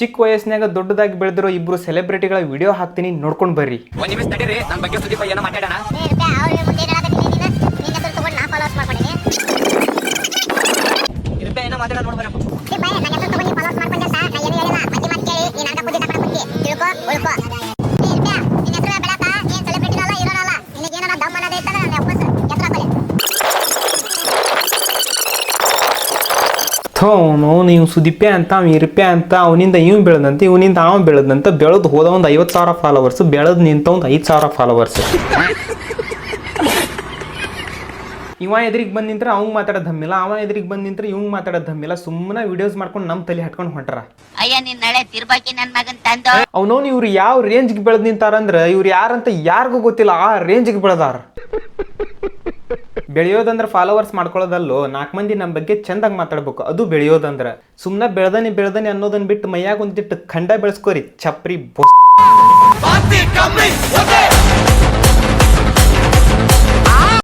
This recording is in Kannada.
ಚಿಕ್ಕ ವಯಸ್ಸಿನಾಗ ದೊಡ್ಡದಾಗಿ ಬೆಳೆದಿರೋ ಇಬ್ರು ಸೆಲೆಬ್ರಿಟಿಗಳ ವಿಡಿಯೋ ಹಾಕ್ತೀನಿ, ನೋಡ್ಕೊಂಡು ಬರ್ರಿ. ಒಂದ್ ನಿಮಿಷ ತಡೀರಿ, ನನ್ನ ಬಗ್ಗೆ ಸುದೀಪ್ ಏನೋ ಮಾತಾಡೋಣ. ಏನೋ ಮಾತಾಡೋಣ ನೋಡ್ಬರಪ್ಪ. ನೀವು ಸುದೀಪೆ ಅಂತ ಅವ್ ಇರ್ಪೆ ಅಂತ ಅವನಿಂದ ಇವ್ ಬೆಳೆದಂತೆ ಇವನಿಂದ ಅವ ಬೆಳೆದಂತ ಬೆಳೆದು ಹೋದ ಒಂದು 50,000 ಫಾಲೋವರ್ಸ್, ಬೆಳೆದ್ ನಿಂತ ಒಂದು 5,000 ಫಾಲೋವರ್ಸ್. ಇವ ಎದುರಿಗೆ ಬಂದು ನಿಂತ್ರೆ ಅವಂಗ್ ಮಾತಾಡೋದು ಹಮ್ಮಿಲ್ಲ, ಅವ ಎದುರಿಗೆ ಬಂದು ನಿಂತ್ರೆ ಇವಂಗ್ ಮಾತಾಡೋದು ಹಮ್ಮಿಲ್ಲ. ಸುಮ್ಮನೆ ವಿಡಿಯೋಸ್ ಮಾಡ್ಕೊಂಡು ನಮ್ಮ ತಲೆ ಹಟ್ಕೊಂಡು ಹೊಂಟ್ರ. ಅವನವ್ನು ಇವ್ರು ಯಾವ ರೇಂಜ್ಗೆ ಬೆಳೆದ್ ನಿಂತಾರಂದ್ರೆ ಇವ್ರು ಯಾರಂತ ಯಾರಿಗೂ ಗೊತ್ತಿಲ್ಲ, ಆ ರೇಂಜ್ಗೆ ಬೆಳೆದಾರ. ಬೆಳೆಯೋದಂದ್ರೆ ಫಾಲೋವರ್ಸ್ ಮಾಡ್ಕೊಳ್ಳೋದಲ್ಲೋ, 4 ಮಂದಿ ನಮ್ಮ ಬಗ್ಗೆ ಚಂದಾಗಿ ಮಾತಾಡ್ಬೇಕು, ಅದು ಬೆಳೆಯೋದಂದ್ರೆ. ಸುಮ್ಮನೆ ಬೆಳ್ದನಿ ಅನ್ನೋದನ್ನ ಬಿಟ್ಟು ಮೈಯಾಗ ಒಂದಿಟ್ಟು ಖಂಡ ಬೆಳೆಸ್ಕೋರಿ, ಚಪ್ರಿ ಬೋ.